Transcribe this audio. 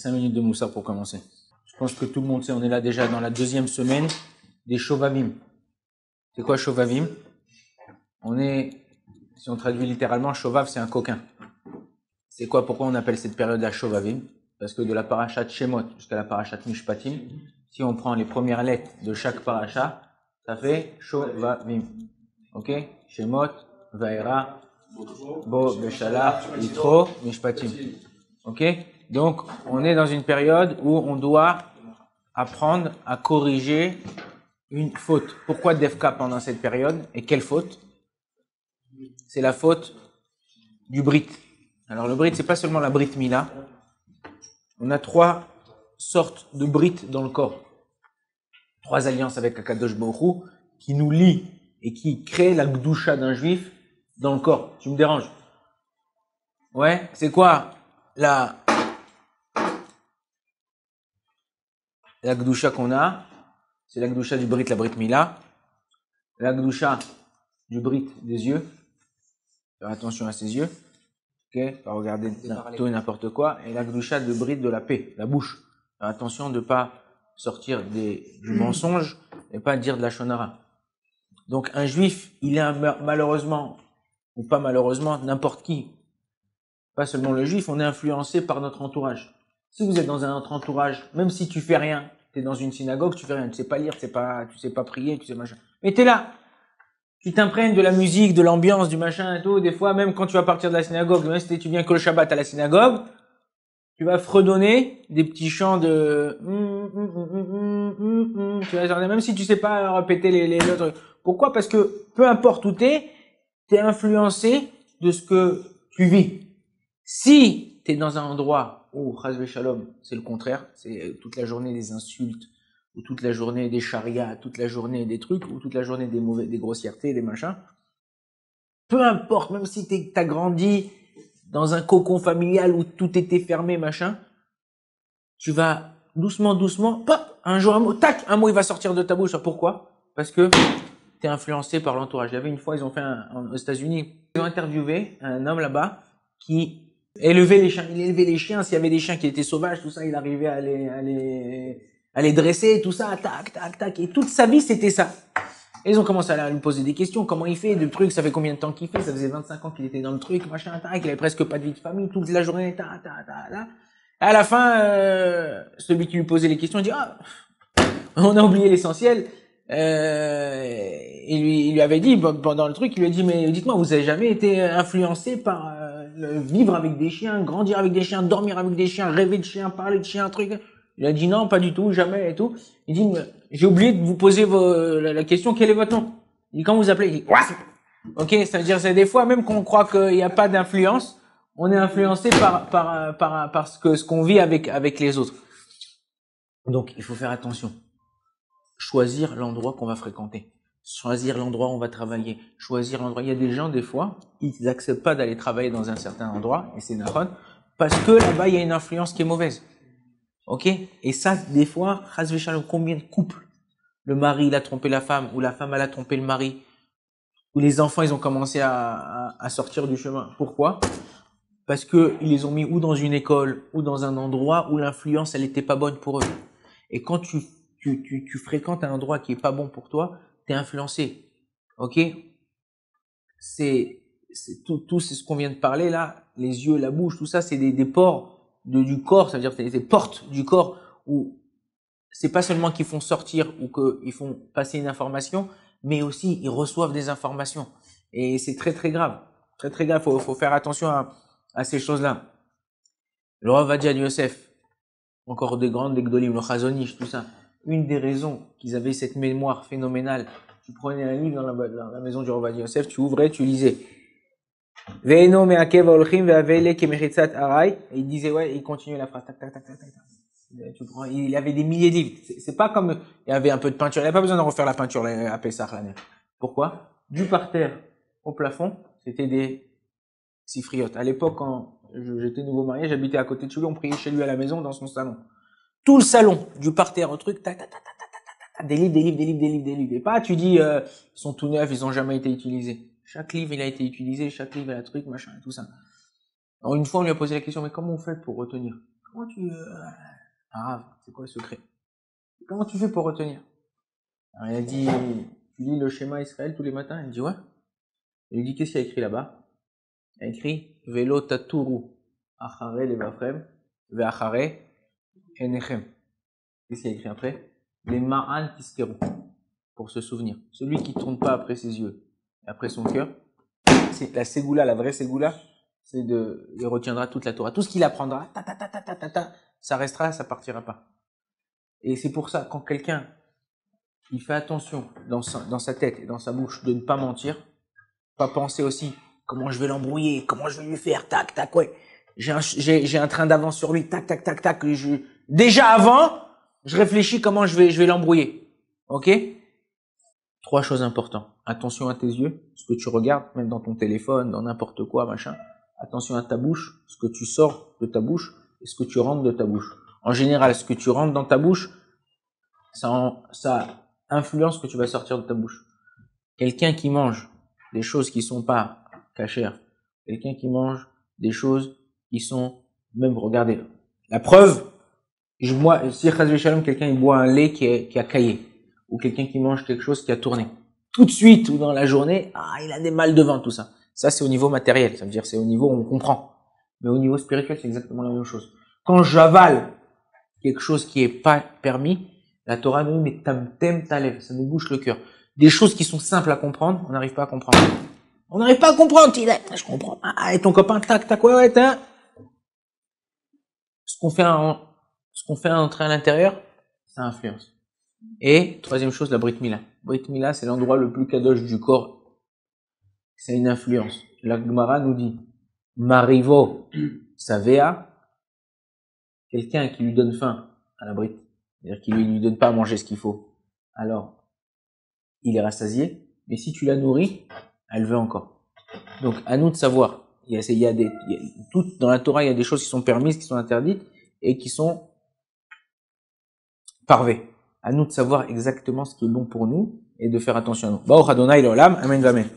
5 minutes de Moussa pour commencer. Je pense que tout le monde sait, on est là déjà dans la deuxième semaine des Shovavim. C'est quoi Shovavim? Si on traduit littéralement, Shovav c'est un coquin. C'est quoi, pourquoi on appelle cette période la Shovavim? Parce que de la parashat Shemot jusqu'à la parashat Mishpatim, si on prend les premières lettres de chaque parasha, ça fait Shovavim. Ok? Shemot, Vaera, Bo, Beshalach, Yitro, Mishpatim. Ok? Donc, on est dans une période où on doit apprendre à corriger une faute. Pourquoi Defka pendant cette période? Et quelle faute? C'est la faute du Brit. Alors, le Brit, c'est pas seulement la Brit Mila. On a 3 sortes de Brit dans le corps. 3 alliances avec Akadosh Baruch Hu qui nous lient et qui créent la Gdusha d'un juif dans le corps. Tu me déranges? Ouais, c'est quoi la Gdusha qu'on a? C'est la Gdusha du Brit, la Brit Mila. La Gdusha du Brit des yeux. Faire attention à ses yeux. Ok, pas regarder tout et n'importe quoi. Et la Gdusha de Brit de la paix, la bouche. Faire attention de ne pas sortir du mensonge et pas dire de la shonara. Donc un juif, il est malheureusement, ou pas malheureusement, n'importe qui. Pas seulement le juif, on est influencé par notre entourage. Si vous êtes dans un autre entourage, même si tu fais rien, tu es dans une synagogue, tu fais rien, tu sais pas lire, tu sais pas prier, tu sais machin. Mais tu es là. Tu t'imprègnes de la musique, de l'ambiance, du machin et tout. Des fois, même quand tu vas partir de la synagogue, même si tu viens que le Shabbat à la synagogue, tu vas fredonner des petits chants de tu vas, même si tu sais pas répéter les autres. Pourquoi? Parce que peu importe où t'es influencé de ce que tu vis. Si t'es dans un endroit où, chas v'shalom, c'est le contraire, c'est toute la journée des insultes, ou toute la journée des charrias, toute la journée des trucs, ou toute la journée des grossièretés, des machins, peu importe, même si t'as grandi dans un cocon familial où tout était fermé, machin, tu vas doucement, pop, un jour un mot, tac, un mot il va sortir de ta bouche. Pourquoi? Parce que t'es influencé par l'entourage. Il y avait une fois, ils ont fait aux États-Unis, ils ont interviewé un homme là-bas qui élevait les chiens. Il élevait les chiens. S'il y avait des chiens qui étaient sauvages, tout ça, il arrivait à les dresser, tout ça, tac, tac, tac. Et toute sa vie, c'était ça. Et ils ont commencé à lui poser des questions. Comment il fait, de trucs, ça fait combien de temps qu'il fait? Ça faisait 25 ans qu'il était dans le truc, machin, tac, il avait presque pas de vie de famille, toute la journée, tac, tac, tac, tac. À la fin, celui qui lui posait les questions, il dit, ah, on a oublié l'essentiel. Il lui avait dit, pendant le truc, il lui a dit, mais dites-moi, vous avez jamais été influencé par vivre avec des chiens, grandir avec des chiens, dormir avec des chiens, rêver de chiens, parler de chiens, truc? Il a dit non, pas du tout, jamais et tout. Il dit, j'ai oublié de vous poser la question, quel est votre nom? Il dit, comment vous appelez? Il dit, what? Ok, ça veut dire, c'est des fois, même qu'on croit qu'il n'y a pas d'influence, on est influencé par ce qu'on vit avec les autres. Donc, il faut faire attention. Choisir l'endroit qu'on va fréquenter. Choisir l'endroit où on va travailler. Choisir l'endroit. Il y a des gens, des fois, ils n'acceptent pas d'aller travailler dans un certain endroit, et c'est naron, parce que là-bas, il y a une influence qui est mauvaise. Ok? Et ça, des fois, chas v'shalom, combien de couples? Le mari, il a trompé la femme, ou la femme, elle a trompé le mari, ou les enfants, ils ont commencé à sortir du chemin. Pourquoi? Parce que ils les ont mis ou dans une école, ou dans un endroit où l'influence, elle n'était pas bonne pour eux. Et quand tu fréquentes un endroit qui est pas bon pour toi, t'es influencé. Ok? C'est tout c'est ce qu'on vient de parler là, les yeux, la bouche, tout ça, c'est des pores du corps, ça veut dire c'est des portes du corps où c'est pas seulement qu'ils font sortir ou qu'ils font passer une information, mais aussi ils reçoivent des informations. Et c'est très très grave. Très très grave, faut faire attention à ces choses-là. Le Rav Ovadia Yosef, encore des grandes, des Gdolim, le Chazonish, tout ça. Une des raisons qu'ils avaient cette mémoire phénoménale, tu prenais un livre dans la maison du Rav Ovadia Yosef, tu ouvrais, tu lisais. Ve'eno me'akev ha'olchim ve'avele kemechitzat aray. Et il disait, ouais, il continuait la phrase, tac, tac, tac, tac, tac. Il avait des milliers de livres. C'est pas comme, il y avait un peu de peinture. Il n'y avait pas besoin de refaire la peinture à Pessah l'année. Pourquoi? Du parterre au plafond, c'était des sifriotes. À l'époque, quand j'étais nouveau marié, j'habitais à côté de chez lui, on priait chez lui à la maison, dans son salon. Tout le salon, du parterre au truc, tac, tac, tac, tac, tac, tac, des livres. Et pas, tu dis, ils sont tout neufs, ils ont jamais été utilisés. Chaque livre, il a été utilisé, chaque livre, il a un truc, machin, et tout ça. Alors, une fois, on lui a posé la question, mais comment on fait pour retenir? Comment tu... Arabe, c'est quoi le secret? Comment tu fais pour retenir? Alors, il a dit, tu lis le schéma Israël tous les matins? Il me dit, ouais. Il lui dit, qu'est-ce qu'il y a écrit là-bas? Il a écrit, Velo taturu, achare levachem, ve'achare enechem. Qu'est-ce qu'il y a écrit après? Les ma'an tiskeru, pour se souvenir. Celui qui tourne pas après ses yeux et après son cœur, c'est la ségoula, la vraie ségoula, il retiendra toute la Torah. Tout ce qu'il apprendra, ça restera, ça partira pas. Et c'est pour ça, quand quelqu'un, il fait attention dans sa tête et dans sa bouche de ne pas mentir, pas penser aussi comment je vais l'embrouiller, comment je vais lui faire, tac, tac, ouais. J'ai un train d'avance sur lui, tac, tac, tac, tac. Déjà avant, je réfléchis comment je vais l'embrouiller. Ok? 3 choses importantes. Attention à tes yeux, ce que tu regardes, même dans ton téléphone, dans n'importe quoi, machin. Attention à ta bouche, ce que tu sors de ta bouche et ce que tu rentres de ta bouche. En général, ce que tu rentres dans ta bouche, ça influence ce que tu vas sortir de ta bouche. Quelqu'un qui mange des choses qui sont pas cachères, quelqu'un qui mange des choses qui sont, même, regardez, la preuve, moi, si quelqu'un il boit un lait qui a caillé, ou quelqu'un qui mange quelque chose qui a tourné, tout de suite ou dans la journée, il a des mal de ventre, tout ça. Ça, c'est au niveau matériel, ça veut dire c'est au niveau où on comprend. Mais au niveau spirituel, c'est exactement la même chose. Quand j'avale quelque chose qui est pas permis, la Torah nous dit, mais tamtem talev, ça nous bouche le cœur. Des choses qui sont simples à comprendre, on n'arrive pas à comprendre. On n'arrive pas à comprendre, je comprends. Et ton copain, tac, tac, ouais, t'as. Ce qu'on fait entrer à l'intérieur, ça influence. Et, troisième chose, la Brit Mila. Brit Mila, c'est l'endroit le plus kadosh du corps. C'est une influence. La Gemara nous dit, Marivo, Savea, quelqu'un qui lui donne faim à la Brit, c'est-à-dire qui lui donne pas à manger ce qu'il faut, alors, il est rassasié, mais si tu la nourris, elle veut encore. Donc, à nous de savoir. Dans la Torah, il y a des choses qui sont permises, qui sont interdites, et qui sont parvées. À nous de savoir exactement ce qui est bon pour nous, et de faire attention à nous. Baruch Adonai l'olam, amen, amen.